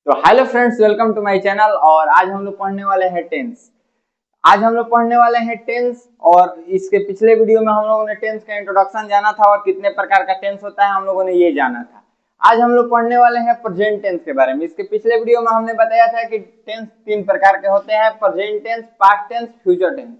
तो hello friends, welcome to my channel. और आज हम लोग पढ़ने वाले हैं टेंस। आज हम लोग पढ़ने वाले हैं टेंस। और इसके पिछले वीडियो में हम लोगों ने टेंस का इंट्रोडक्शन जाना था और कितने प्रकार का टेंस होता है हम लोगों ने ये जाना था। आज हम लोग पढ़ने वाले हैं प्रेजेंट टेंस के बारे में। इसके पिछले वीडियो में हमने बताया था कि टेंस तीन प्रकार के होते हैं: present tense, past tense, future tense.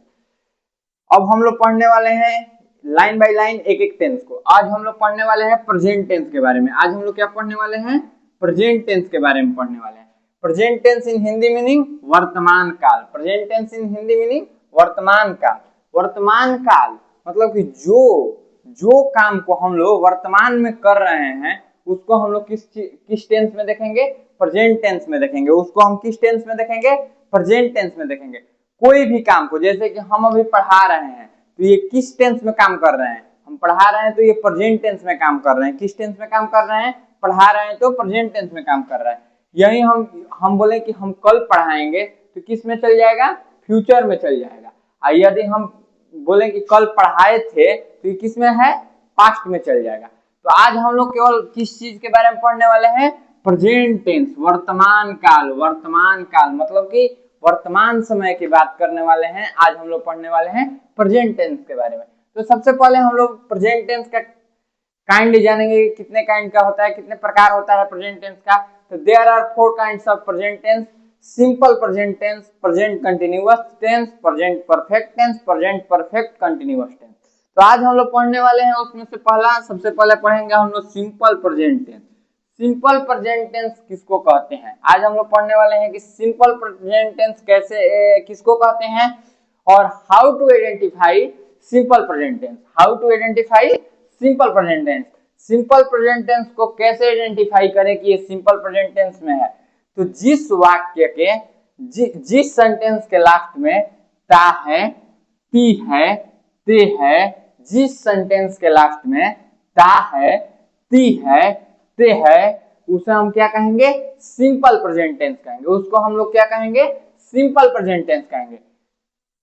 अब हम लोग पढ़ने वाले हैं लाइन बाय लाइन एक एक टेंस को। आज हम लोग पढ़ने वाले हैं प्रेजेंट टेंस के बारे में। आज हम लोग क्या पढ़ने वाले हैं? प्रेजेंट टेंस के बारे में पढ़ने वाले हैं। प्रेजेंट टेंस इन हिंदी मीनिंग वर्तमान काल। प्रेजेंट टेंस इन हिंदी मीनिंग वर्तमान काल। वर्तमान काल मतलब कि जो काम को हम लोग वर्तमान में कर रहे हैं उसको हम लोग किस टेंस में देखेंगे? प्रेजेंट टेंस में देखेंगे। उसको हम किस टेंस में देखेंगे? प्रेजेंट टेंस में देखेंगे। कोई भी काम को, जैसे कि हम अभी पढ़ा रहे हैं तो ये किस टेंस में काम कर रहे हैं? हम पढ़ा रहे हैं तो ये प्रेजेंट टेंस में काम कर रहे हैं। किस टेंस में काम कर रहे हैं? पढ़ा रहे हैं तो प्रेजेंट टेंस में काम कर रहे हैं। यही हम बोले कि हम कल पढ़ाएंगे तो किस में चल जाएगा? फ्यूचर में चल जाएगा। यदि हम बोले कि कल पढ़ाए थे तो ये किस में है? पास्ट में चल जाएगा। तो आज हम लोग केवल किस चीज के बारे में पढ़ने वाले हैं? प्रेजेंट टेंस, वर्तमान काल। वर्तमान काल मतलब कि वर्तमान समय की बात करने वाले हैं। आज हम लोग पढ़ने वाले हैं प्रेजेंट टेंस के बारे में। तो सबसे पहले हम लोग प्रेजेंट टेंस का काइंड जानेंगे। कितने काइंड का होता है, कितने प्रकार होता है प्रेजेंट टेंस का। तो there are 4 kinds of present tense: simple present tense, present continuous tense, present perfect tense, present perfect continuous tense. तो आज हम लोग पढ़ने वाले हैं उसमें से सबसे पहले पढ़ेंगे हम लोग simple present tense. Simple present tense किसको कहते हैं? आज हम लोग पढ़ने वाले हैं कि सिंपल प्रेजेंट टेंस किसको कहते हैं और how to identify simple present tense. How to identify simple present tense. Simple present tense को कैसे आइडेंटिफाई करें कि ये सिंपल प्रेजेंट टेंस में है? तो जिस वाक्य के जिस सेंटेंस के लास्ट में ता है, ती है, ते है, जिस सेंटेंस के लास्ट में ता है, ती है, ते है, उसे हम क्या कहेंगे? सिंपल प्रेजेंट टेंस कहेंगे। उसको हम लोग क्या कहेंगे? सिंपल प्रेजेंट टेंस कहेंगे।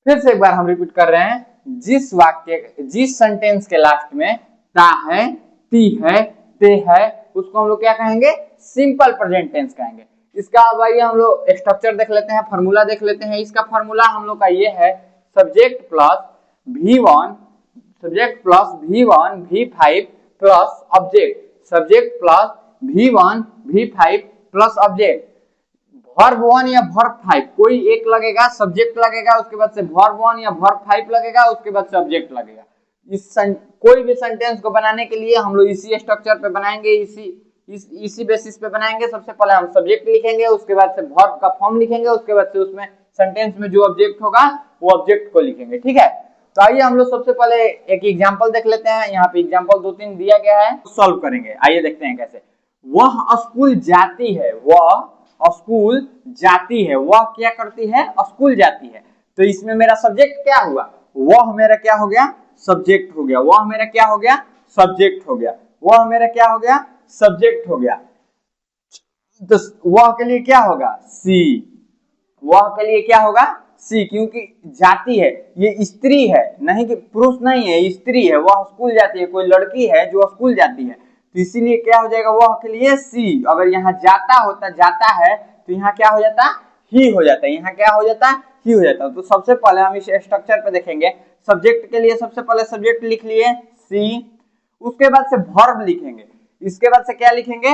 फिर से एक बार हम रिपीट कर रहे हैं। जिस सेंटेंस के लास्ट में ता है, ती है, ते है, उसको हम लोग क्या कहेंगे? सिंपल प्रेजेंट टेंस कहेंगे। इसका अब आइए हम लोग स्ट्रक्चर देख लेते हैं, फॉर्मूला देख लेते हैं। इसका फॉर्मूला हम लोग का ये है: subject plus V1, subject plus V1 V5 plus object. Subject plus V1 V5 plus object. Verb 1 या वर्ब 5 कोई एक लगेगा, सब्जेक्ट लगेगा, उसके बाद से वर्ब 1 या वर्ब 5 लगेगा, उसके बाद सब्जेक्ट लगेगा। कोई भी सेंटेंस को बनाने के लिए हम लोग इसी स्ट्रक्चर पे बनाएंगे, इसी बेसिस पे बनाएंगे। सबसे पहले हम सब्जेक्ट लिखेंगे, उसके बाद से वर्ब का फॉर्म लिखेंगे, उसके बाद से उसमें सेंटेंस में जो ऑब्जेक्ट होगा वो ऑब्जेक्ट को लिखेंगे। ठीक है, तो आइए हम लोग सबसे पहले एक एग्जांपल देख लेते हैं। यहाँ पे एग्जांपल 2-3 दिया गया है, सॉल्व करेंगे। आइए देखते हैं कैसे। वह स्कूल जाती है, वह स्कूल जाती है। वह क्या करती है? स्कूल जाती है। तो इसमें मेरा सब्जेक्ट क्या हुआ? वह मेरा क्या हो गया? सब्जेक्ट हो गया। वह मेरा क्या हो गया? सब्जेक्ट हो गया। वह मेरा क्या हो गया? सब्जेक्ट हो गया। तो वह के लिए क्या होगा? सी। वह के लिए क्या होगा? सी, क्योंकि जाती है, ये स्त्री है, नहीं कि पुरुष नहीं है, स्त्री है। वह स्कूल जाती है, कोई लड़की है जो स्कूल जाती है, तो इसीलिए क्या हो जाएगा? वह के लिए सी। अगर यहाँ जाता होता, जाता है, तो यहाँ क्या हो जाता? ही हो जाता है। यहाँ क्या हो जाता? ही हो जाता। तो सबसे पहले हम इस स्ट्रक्चर पे देखेंगे। सब्जेक्ट के लिए सबसे पहले सब्जेक्ट लिख लिए सी, उसके बाद से वर्ब लिखेंगे, इसके बाद से क्या लिखेंगे?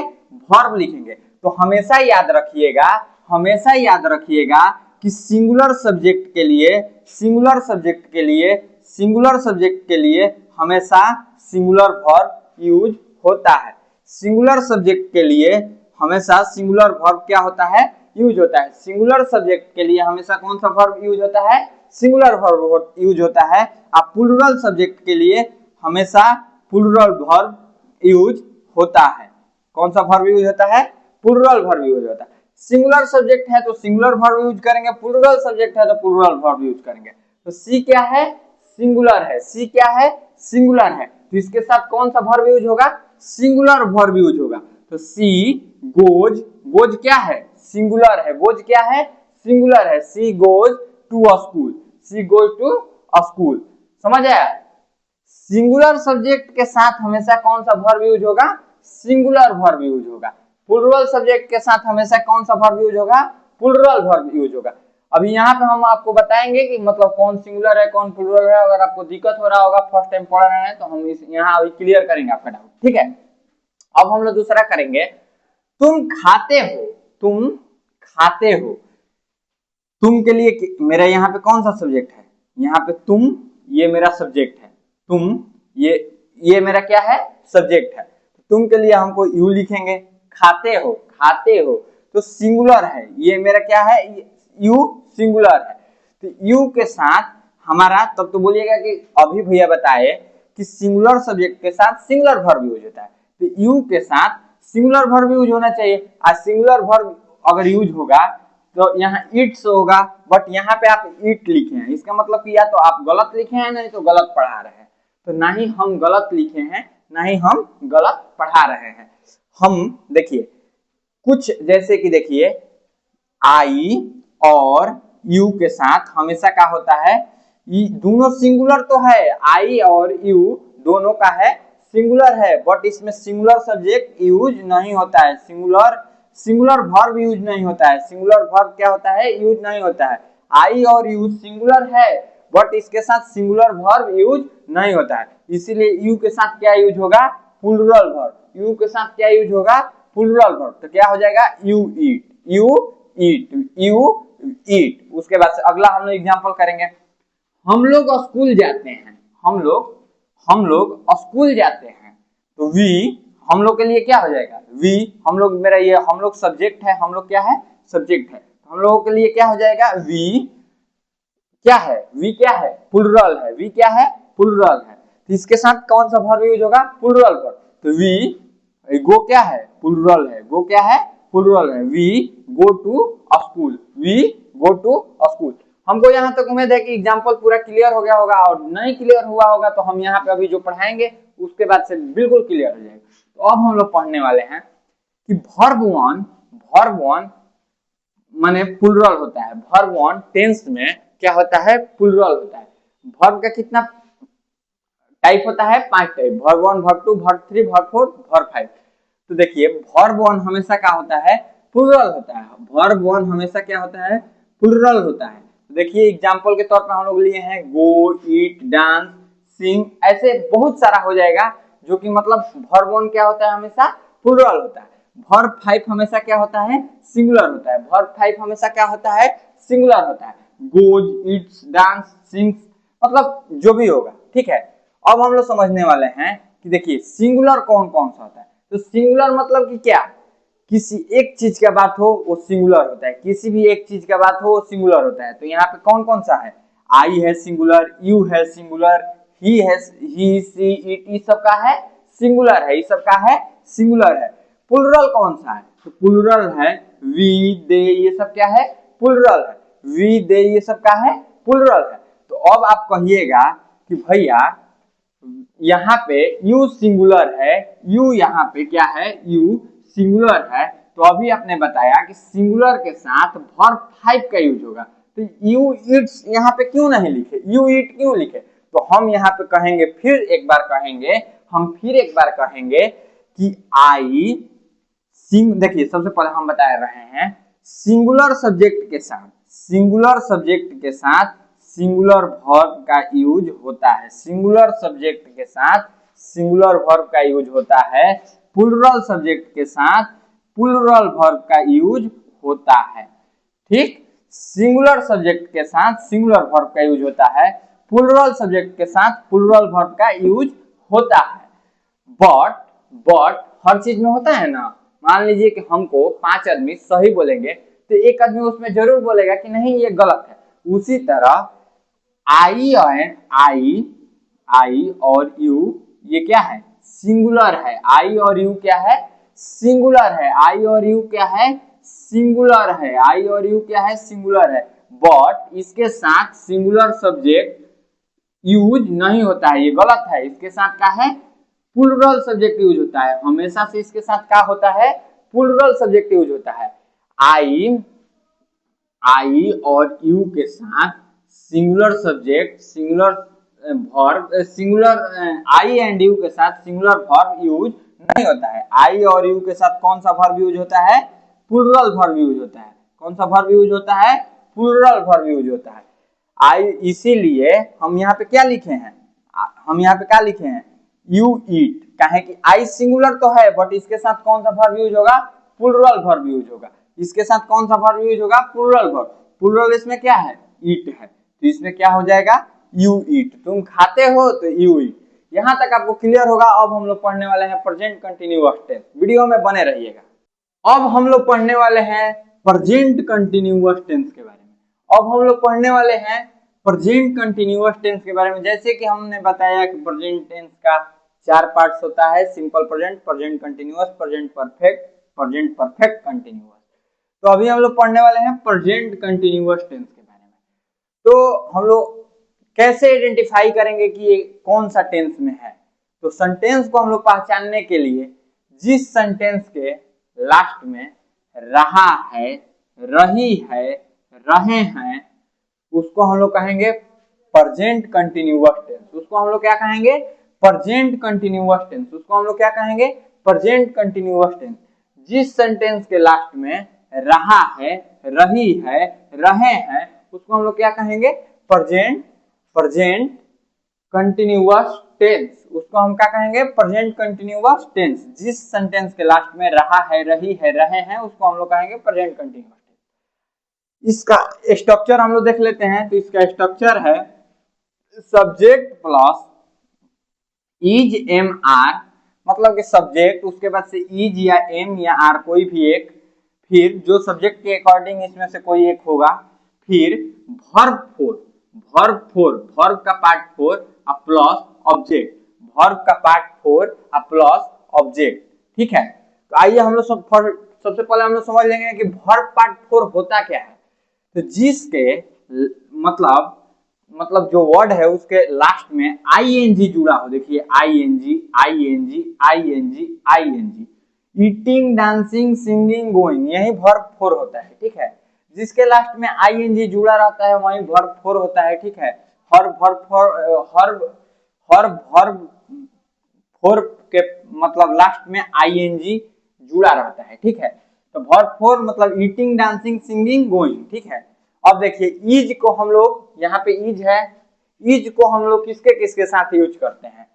वर्ब लिखेंगे। तो हमेशा याद रखिएगा, हमेशा याद रखिएगा कि सिंगुलर सब्जेक्ट के लिए, सिंगुलर सब्जेक्ट के लिए, सिंगुलर सब्जेक्ट के लिए हमेशा सिंगुलर वर्ब यूज होता है। सिंगुलर सब्जेक्ट के लिए हमेशा सिंगुलर वर्ब क्या होता है? यूज होता है। सिंगुलर सब्जेक्ट के लिए हमेशा कौन सा वर्ब यूज होता है? सिंगुलर वर्ब यूज होता है। अब प्लूरल सब्जेक्ट के लिए हमेशा प्लूरल वर्ब यूज होता है। कौन सा वर्ब यूज होता है? प्लूरल वर्ब यूज होता है। सिंगुलर सब्जेक्ट है तो सिंगुलर वर्ब यूज करेंगे, प्लूरल सब्जेक्ट है तो प्लूरल वर्ब यूज करेंगे। तो सी क्या है? सिंगुलर है। सी क्या है? सिंगुलर है। तो इसके साथ कौन सा वर्ब यूज होगा? सिंगुलर वर्ब यूज होगा। तो सी गोज, गोज क्या है? सिंगुलर है। गोज क्या है? सिंगुलर है। She goes to a school, she goes to a school. समझ आया? सिंगुलर सब्जेक्ट के साथ हमेशा कौन सा वर्ब यूज होगा? सिंगुलर वर्ब यूज होगा। प्लूरल सब्जेक्ट के साथ हमेशा कौन सा वर्ब यूज होगा, प्लूरल वर्ब यूज होगा। अभी यहाँ पे हम आपको बताएंगे कि मतलब कौन सिंगुलर है कौन प्लूरल है। अगर आपको दिक्कत हो रहा होगा फर्स्ट टाइम पढ़ रहे हैं तो हम इस यहाँ अभी क्लियर करेंगे आपका डाउट, ठीक है। अब हम लोग दूसरा करेंगे, तुम खाते हो, तुम खाते हो। तुम के लिए मेरा यहाँ पे कौन सा सब्जेक्ट है, यहाँ पे तुम, ये मेरा सब्जेक्ट है, तुम ये मेरा क्या है, सब्जेक्ट है। तुम के लिए हमको यू लिखेंगे, खाते हो, खाते हो तो सिंगुलर है, ये मेरा क्या है, यू सिंगुलर है। तो यू के साथ हमारा, तब तो बोलिएगा कि अभी भैया बताए कि सिंगुलर सब्जेक्ट के साथ सिंगुलर वर्ब यूज होता है, तो यू के साथ सिंगुलर वर्ब यूज होना चाहिए। आज सिंगुलर वर्ब अगर यूज होगा तो यहाँ इट्स होगा, बट यहाँ पे आप इट लिखे हैं, इसका मतलब कि या तो आप गलत लिखे हैं नहीं तो गलत पढ़ा रहे हैं। तो ना ही हम गलत लिखे हैं ना ही हम गलत पढ़ा रहे हैं। हम देखिए कुछ जैसे कि देखिए आई और यू के साथ हमेशा क्या होता है, दोनों सिंगुलर तो है, आई और यू दोनों का है सिंगुलर है, बट इसमें सिंगुलर सब्जेक्ट यूज नहीं होता है, सिंगुलर वर्ब यूज नहीं होता है। सिंगुलर वर्ब क्या होता है, यूज नहीं होता है। आई और यू सिंगुलर है बट इसके साथ सिंगुलर वर्ब यूज नहीं होता है, इसीलिए यू के साथ क्या यूज होगा, प्लूरल वर्ब। यू के साथ क्या यूज होगा, प्लूरल वर्ब। तो क्या हो जाएगा, you eat, you eat, you eat. उसके बाद से अगला हम लोग एग्जांपल करेंगे, हम लोग स्कूल जाते हैं, हम लोग स्कूल जाते हैं। तो वी हम लोग के लिए क्या हो जाएगा, वी, हम लोग, मेरा ये हम लोग सब्जेक्ट है, हम लोग क्या है, सब्जेक्ट है। हम लोगों के लिए क्या हो जाएगा, वी क्या है, वी क्या है, प्लूरल है, वी क्या है, प्लूरल है। तो इसके साथ कौन सा वर्ब यूज होगा, प्लूरल वर्ब। तो वी, गो क्या है, प्लूरल है, गो क्या है, प्लूरल है, we go to school, we go to school. हमको यहाँ तक उम्मीद है कि एग्जाम्पल पूरा क्लियर हो गया होगा, और नहीं क्लियर हुआ होगा तो हम यहाँ पे अभी जो पढ़ाएंगे उसके बाद से बिल्कुल क्लियर हो जाएगा। तो अब हम लोग पढ़ने वाले हैं कि वर्ब वन माने प्लूरल होता है, वर्ब वन टेंस में क्या होता है, प्लूरल होता है। वर्ब का कितना टाइप होता है, 5 type, verb one, verb two, verb three, verb four, verb five. तो देखिए वर्ब वन हमेशा क्या होता है, प्लूरल होता है। वर्ब वन हमेशा क्या होता है, प्लूरल होता है। देखिए एग्जांपल के तौर पर हम लोग लिए हैं गो, ईट, डांस, सिंग, ऐसे बहुत सारा हो जाएगा जो कि मतलब वर्ब वन क्या होता है, हमेशा प्लूरल होता है। वर्ब फाइव हमेशा क्या होता है, सिंगुलर होता है। वर्ब फाइव हमेशा क्या होता है, सिंगुलर होता है। गोज, ईट्स, डांस, सिंग्स, मतलब जो भी होगा, ठीक है। अब हम लोग समझने वाले हैं कि देखिए सिंगुलर कौन कौन सा होता है। तो सिंगुलर मतलब कि क्या, किसी एक चीज का बात हो वो सिंगुलर होता है, किसी भी एक चीज का बात हो वो सिंगुलर होता है। तो यहाँ पे कौन कौन सा है, आई है सिंगुलर, यू है सिंगुलर, ही है, ही, सी, इट, ये सब का है सिंगुलर है, ये सब का है सिंगुलर है। प्लूरल कौन सा है, तो प्लूरल है वी, दे, ये सब क्या है, प्लूरल है, वी, दे, ये सब का है प्लूरल है। तो अब आप कहिएगा कि भैया यहाँ पे यू सिंगुलर है, यू यहाँ पे क्या है, यू सिंगुलर है। तो अभी आपने बताया कि सिंगुलर के साथ वर्ब फाइव का यूज होगा, तो यू इट्स यहाँ पे क्यों नहीं लिखे, यू इट क्यों लिखे। तो हम यहाँ पे कहेंगे, फिर एक बार कहेंगे कि आई देखिए सबसे पहले हम बता रहे हैं सिंगुलर सब्जेक्ट के साथ सिंगुलर वर्ब का यूज होता है, सिंगुलर सब्जेक्ट के साथ सिंगुलर वर्ब का यूज होता है, प्लूरल सब्जेक्ट के साथ प्लूरल वर्ब का यूज होता है, ठीक। सिंगुलर सब्जेक्ट के साथ सिंगुलर वर्ब का यूज होता है, प्लूरल सब्जेक्ट के साथ प्लूरल वर्ब का यूज होता है। बट हर चीज में होता है ना, मान लीजिए कि हमको 5 आदमी सही बोलेंगे तो एक आदमी उसमें जरूर बोलेगा कि नहीं ये गलत है। उसी तरह आई और यू ये क्या है, सिंगुलर है। आई और यू क्या है, सिंगुलर है। आई और यू क्या है, सिंगुलर है। आई और यू क्या है, सिंगुलर है। बट इसके साथ सिंगुलर सब्जेक्ट यूज नहीं होता है, ये गलत है। इसके साथ क्या है, प्लूरल सब्जेक्ट यूज होता है। हमेशा से इसके साथ क्या होता है, प्लूरल सब्जेक्ट यूज होता है। आई और यू के साथ singular subject, singular verb, singular I and you के साथ सिंगुलर वर्ब यूज नहीं होता है। आई और यू के साथ कौन सा वर्ब यूज होता है? प्लूरल वर्ब यूज होता है। कौन सा वर्ब यूज होता है? प्लूरल वर्ब यूज होता है। आई, इसीलिए हम यहाँ पे क्या लिखे हैं? हम यहाँ पे क्या लिखे हैं? You eat. कहे कि आई सिंगुलर तो है बट इसके साथ कौन सा वर्ब यूज होगा? प्लूरल वर्ब यूज होगा। इसके साथ कौन सा वर्ब यूज होगा? Plural verb. प्लूरल इसमें क्या है? ईट है, तो इसमें क्या हो जाएगा? You eat. तुम खाते हो तो यू ईट। यहां तक आपको क्लियर होगा। अब हम लोग पढ़ने वाले हैं प्रेजेंट कंटिन्यूअस टेंस। वीडियो में बने रहिएगा। अब हम लोग पढ़ने वाले हैं प्रेजेंट कंटिन्यूअस टेंस के बारे में। अब हम लोग पढ़ने वाले हैं प्रेजेंट कंटिन्यूअस टेंस के बारे में। जैसे कि हमने बताया कि प्रेजेंट टेंस का 4 पार्ट्स होता है, simple present, present continuous, present perfect, present perfect continuous. तो अभी हम लोग पढ़ने वाले हैं प्रेजेंट कंटिन्यूअस टेंस के बारे में। तो हम लोग कैसे आइडेंटिफाई करेंगे कि ये कौन सा टेंस में है? तो सेंटेंस को हम लोग पहचानने के लिए जिस सेंटेंस के लास्ट में रहा है, रही है, रहे हैं, उसको हम लोग कहेंगे प्रेजेंट कंटिन्यूअस टेंस। उसको हम लोग क्या कहेंगे? Present continuous tense. उसको हम लोग क्या कहेंगे? Present continuous tense. जिस सेंटेंस के लास्ट में रहा है, रही है, रहे हैं, उसको हम लोग क्या कहेंगे? Present continuous tense. उसको हम क्या कहेंगे? Present continuous tense. जिस सेंटेंस के लास्ट में रहा है, रही है, रहे हैं, उसको हम लोग कहेंगे प्रेजेंट कंटिन्यूअस टेंस। इसका स्ट्रक्चर हम लोग देख लेते हैं। तो इसका स्ट्रक्चर है subject plus is am are, मतलब कि सब्जेक्ट, उसके बाद से इज या एम या आर कोई भी एक, फिर जो सब्जेक्ट के अकॉर्डिंग इसमें से कोई एक होगा, फिर वर्ब फोर, वर्ब का पार्ट 4 प्लस ऑब्जेक्ट, वर्ब का पार्ट 4 प्लस ऑब्जेक्ट। ठीक है, तो आइए हम लोग सबसे पहले हम लोग समझ लेंगे कि वर्ब पार्ट 4 होता क्या है। तो जिसके मतलब जो वर्ड है उसके लास्ट में आईएनजी जुड़ा हो। देखिए ING, ING, ING, ING, eating, dancing, singing, going, यही वर्ब 4 होता है। ठीक है, जिसके लास्ट में आईएनजी जुड़ा रहता है वही वर्ब 4 होता है। ठीक है, हर वर्ब 4 के मतलब लास्ट में आईएनजी जुड़ा रहता है। ठीक है, तो वर्ब 4 मतलब ईटिंग, डांसिंग, सिंगिंग, गोइंग। ठीक है, अब देखिए इज को हम लोग, यहाँ पे इज है, इज को हम लोग किसके किसके साथ यूज करते हैं?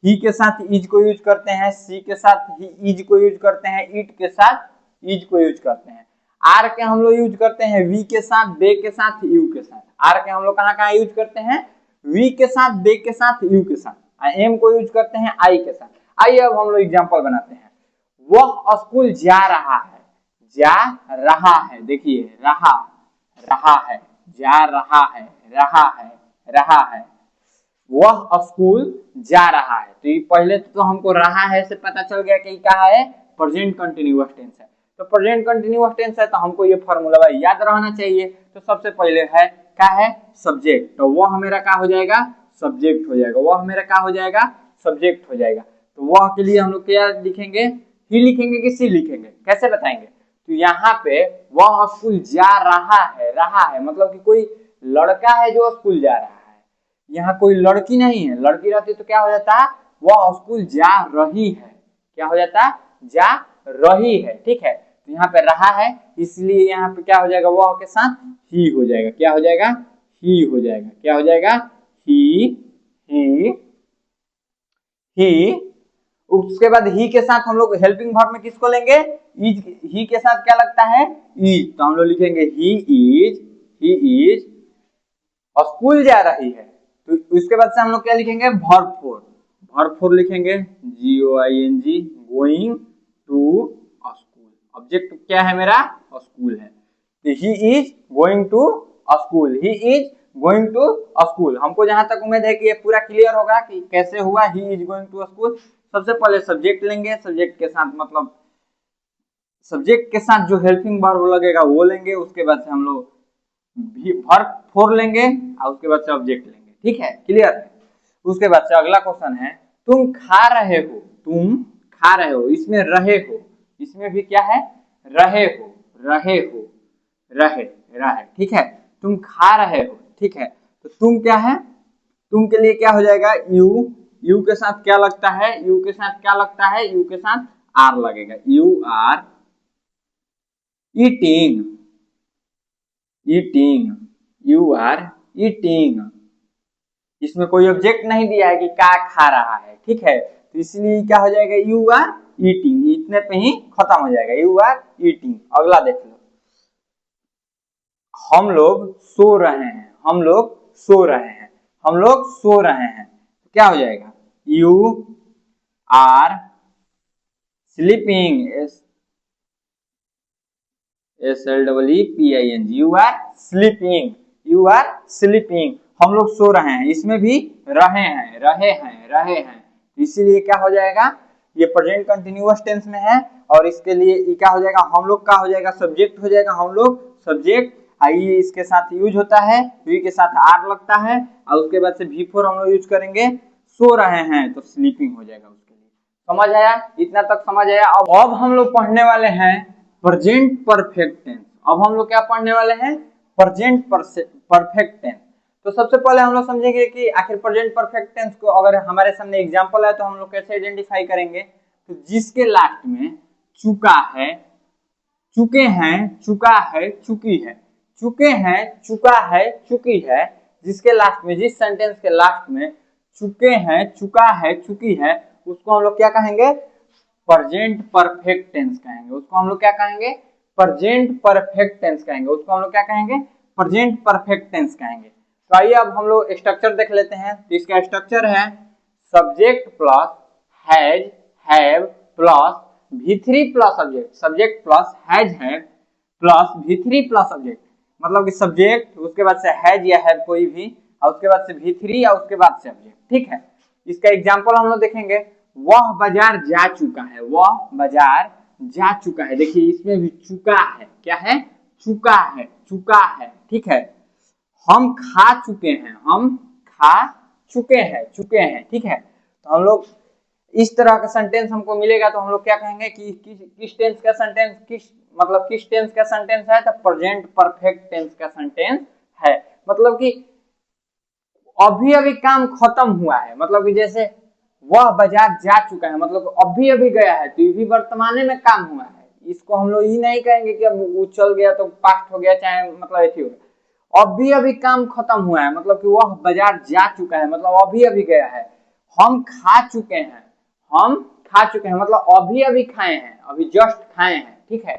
ही के साथ इज को यूज करते हैं, सी के साथ ही इज को यूज करते हैं, इट के साथ इज को यूज करते हैं, आर के हम लोग यूज करते हैं वी के साथ, बे के साथ, यू के साथ। आर के हम लोग कहाँ कहाँ यूज करते हैं? वी के साथ, बे के साथ, यू के साथ। एम को यूज करते हैं आई के साथ। आइए अब हम लोग एग्जाम्पल बनाते हैं। वह स्कूल जा रहा है, जा रहा है, देखिए रहा, रहा है, जा रहा है, रहा है, रहा है, वह स्कूल जा रहा है। तो ये पहले तो हमको रहा है से पता चल गया कि क्या है? प्रेजेंट कंटिन्यूअस टेंस है। तो प्रेजेंट कंटिन्यूअस टेंस है तो हमको ये फार्मूला याद रहना चाहिए। तो सबसे पहले है क्या है? सब्जेक्ट। तो वह मेरा क्या हो जाएगा? सब्जेक्ट हो जाएगा। वह मेरा क्या हो जाएगा? सब्जेक्ट हो जाएगा। तो वह के लिए हम लोग क्या लिखेंगे? ही लिखेंगे कि सी लिखेंगे? कैसे बताएंगे? तो यहाँ पे वह स्कूल जा रहा है मतलब कि कोई लड़का है जो स्कूल जा रहा है। यहाँ कोई लड़की नहीं है। लड़की रहती तो क्या हो जाता? वह स्कूल जा रही है। क्या हो जाता? जा रही है। ठीक है, तो यहाँ पे रहा है इसलिए यहाँ पे क्या हो जाएगा? वह के साथ ही हो जाएगा। क्या हो जाएगा? ही हो जाएगा। क्या हो जाएगा? ही। उसके बाद ही के साथ हम लोग हेल्पिंग वर्ब में किसको लेंगे? इज। ही के साथ क्या लगता है? इज। तो हम लोग लिखेंगे ही इज स्कूल जा रही है। तो उसके बाद से हम लोग क्या लिखेंगे? वर्ब 4। वर्ब 4 लिखेंगे GOING, going to school. Object क्या है मेरा? स्कूल है। तो he is going to school, he is going to school. हमको जहां तक उम्मीद है कि ये पूरा क्लियर होगा कि कैसे हुआ he is going to school. सबसे पहले सब्जेक्ट लेंगे, सब्जेक्ट के साथ मतलब सब्जेक्ट के साथ जो हेल्पिंग वर्ब लगेगा वो लेंगे। उसके बाद से हम लोग वर्ब 4 लेंगे और उसके बाद से ऑब्जेक्ट लेंगे। ठीक है, क्लियर है? उसके बाद से अगला क्वेश्चन है तुम खा रहे हो, तुम खा रहे हो, इसमें रहे हो, इसमें भी क्या है? रहे हो, रहे हो, रहे, रहे। ठीक है, तुम खा रहे हो। ठीक है, तो तुम क्या है? तुम के लिए क्या हो जाएगा? यू यू के साथ क्या लगता है, यू के साथ क्या लगता है, यू के साथ आर लगेगा, you are eating, eating, you are eating. इसमें कोई ऑब्जेक्ट नहीं दिया है कि क्या खा रहा है, ठीक है, तो इसलिए क्या हो जाएगा, यू आर ईटिंग, इतने पे ही खत्म हो जाएगा, यू आर ईटिंग। अगला देख लो, हम लोग सो रहे हैं, हम लोग सो रहे हैं, हम लोग सो रहे हैं, क्या हो जाएगा, you are sleeping, SLEEPING, you are sleeping, you are sleeping, हम लोग सो रहे हैं, इसमें भी रहे हैं, रहे हैं, रहे हैं, इसीलिए क्या हो जाएगा, ये प्रेजेंट कंटिन्यूअस टेंस में है, और इसके लिए क्या हो जाएगा, हम लोग का हो जाएगा, सब्जेक्ट हो जाएगा, हम लोग सब्जेक्ट, आई इसके साथ यूज होता है, वी के साथ आर लगता है, और उसके बाद से V4 हम लोग यूज करेंगे, सो रहे हैं तो स्लीपिंग हो जाएगा उसके लिए। समझ आया, इतना तक समझ आया। अब हम लोग पढ़ने वाले हैं प्रेजेंट परफेक्ट टेंस। अब हम लोग क्या पढ़ने वाले हैं, प्रेजेंट परफेक्ट टेंस। तो सबसे पहले हम लोग समझेंगे कि आखिर प्रेजेंट परफेक्ट टेंस को अगर हमारे सामने एग्जांपल है तो हम लोग कैसे आइडेंटिफाई करेंगे, तो जिसके लास्ट में चुका है, चुके हैं, चुका है, चुकी है, चुके हैं, चुका है, चुकी है, जिसके लास्ट में, जिस सेंटेंस के लास्ट में चुके हैं, चुका है, चुकी है, उसको हम लोग क्या कहेंगे, प्रेजेंट परफेक्ट टेंस कहेंगे, उसको हम लोग क्या कहेंगे, प्रेजेंट परफेक्ट टेंस कहेंगे, उसको हम लोग क्या कहेंगे, प्रेजेंट परफेक्ट टेंस कहेंगे। तो आइए अब हम लोग स्ट्रक्चर देख लेते हैं। तो इसका स्ट्रक्चर है subject plus has have plus V3 plus subject, subject plus has have plus V3 plus subject, मतलब कि सब्जेक्ट उसके बाद से हैज या हैव कोई भी, और उसके बाद से V3 या उसके बाद से सब्जेक्ट, ठीक है। इसका एग्जांपल हम लोग देखेंगे, वह बाजार जा चुका है, वह बाजार जा चुका है, देखिए इसमें भी चुका है, क्या है, चुका है, चुका है, ठीक है। हम खा चुके हैं, हम खा चुके हैं, चुके हैं, ठीक है। तो हम लोग इस तरह का सेंटेंस हमको मिलेगा तो हम लोग क्या कहेंगे कि किस टेंस का सेंटेंस, किस मतलब किस टेंस का सेंटेंस है, तो प्रेजेंट परफेक्ट टेंस का सेंटेंस है। मतलब कि अभी अभी काम खत्म हुआ है, मतलब कि जैसे वह बाजार जा चुका है, मतलब अभी अभी गया है, तो ये भी वर्तमाने में काम हुआ है, इसको हम लोग ये नहीं कहेंगे कि अब वो चल गया तो पास्ट हो गया, चाहे मतलब ऐसी हो गया, अभी अभी काम खत्म हुआ है, मतलब कि वह बाजार जा चुका है, मतलब अभी अभी गया है। हम खा चुके हैं, हम खा चुके हैं, मतलब अभी अभी खाए हैं, अभी जस्ट खाए हैं, ठीक है।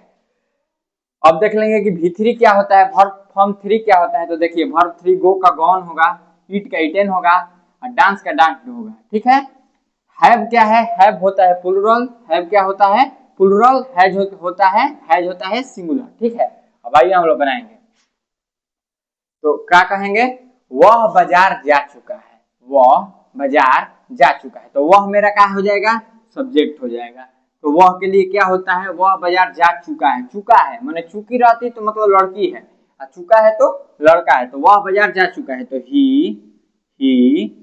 अब देख लेंगे कि V3 क्या होता है, वर्ब फॉर्म 3 क्या होता है। तो देखिए वर्ब 3 गो का गॉन होगा, ईट का ईटेन होगा, और डांस का डांस होगा, ठीक है। हैव क्या है, हैव होता है प्लुरल, हैव क्या होता है प्लुरल, हैज होता है सिंगुलर, ठीक है। अब आइए हम लोग बनाएंगे, तो क्या कहेंगे, वह बाजार जा चुका है, वह बाजार जा चुका है, तो वह मेरा क्या हो जाएगा, सब्जेक्ट हो जाएगा। तो वह के लिए क्या होता है, वह बाजार जा चुका है, चुका है माने चुकी रहती तो मतलब लड़की है, और चुका है तो लड़का है, तो वह बाजार जा चुका है, तो ही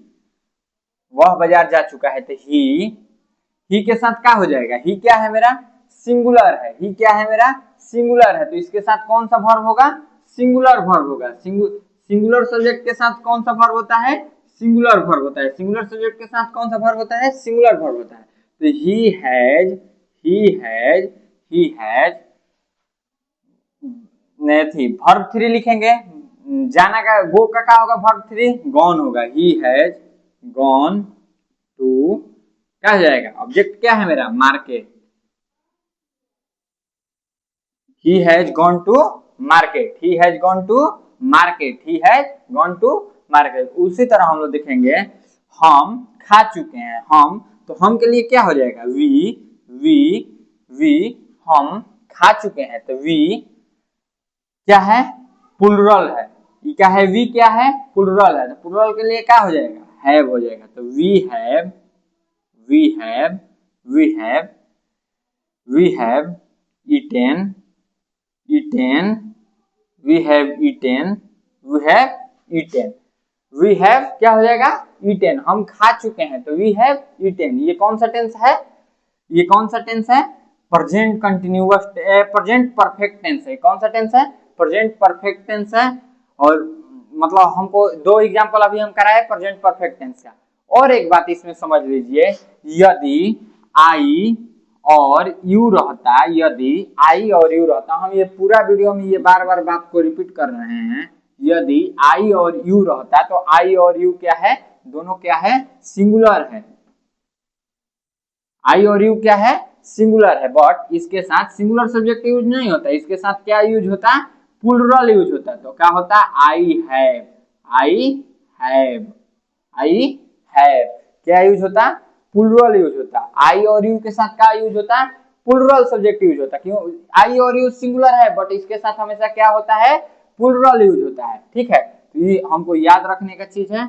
वह बाजार जा चुका है, तो ही के साथ क्या हो जाएगा, ही क्या है मेरा सिंगुलर है, ही क्या है मेरा सिंगुलर है, तो इसके साथ कौन सा वर्ब होगा, सिंगुलर वर्ब होगा। सिंगुलर सब्जेक्ट के साथ कौन सा वर्ब होता है, सिंगुलर वर्ब होता है। सिंगुलर सब्जेक्ट के साथ कौन सा वर्ब होता है, सिंगुलर वर्ब होता है। तो ही हैज थी वर्ब 3 लिखेंगे, जाना का गो का क्या होगा, वर्ब 3 गॉन होगा, ही हैज गॉन टू, क्या हो जाएगा, ऑब्जेक्ट क्या है मेरा market, he has gone to market, he has gone to market, he has gone to market. उसी तरह हम लोग देखेंगे, हम खा चुके हैं, हम, तो हम के लिए क्या हो जाएगा, वी हम खा चुके हैं, तो वी क्या है प्लुरल है, ये क्या है, वी क्या है प्लुरल है, तो प्लुरल के लिए क्या हो जाएगा, हैव हो जाएगा। तो we have eaten, we have क्या हो जाएगा, eaten, हम खा चुके हैं, तो we have eaten। ये कौन सा टेंस है, ये कौन सा टेंस है, present continuous, present perfect tense है। कौन सा टेंस है, प्रेजेंट परफेक्ट टेंस है। और मतलब हमको 2 एग्जांपल अभी हम कराए प्रेजेंट परफेक्ट टेंस का, और एक बात इसमें समझ लीजिए, यदि आई और यू रहता, यदि आई और यू रहता, हम ये पूरा वीडियो में ये बार बार बात को रिपीट कर रहे हैं, यदि आई और यू रहता तो आई और यू क्या है, दोनों क्या है, सिंगुलर है। आई और यू क्या है, सिंगुलर है, बट इसके साथ सिंगुलर सब्जेक्ट यूज नहीं होता, इसके साथ क्या यूज होता है, प्लूरल यूज होता है। तो क्या होता है, I have, I have, I have, क्या यूज होता है, प्लूरल यूज होता है। आई और यू के साथ क्या यूज होता है, प्लूरल सब्जेक्ट यूज होता है। क्यों, आई और यू सिंगुलर है बट इसके साथ हमेशा क्या होता है, प्लूरल यूज होता है। ठीक है, तो ये हमको याद रखने का चीज है।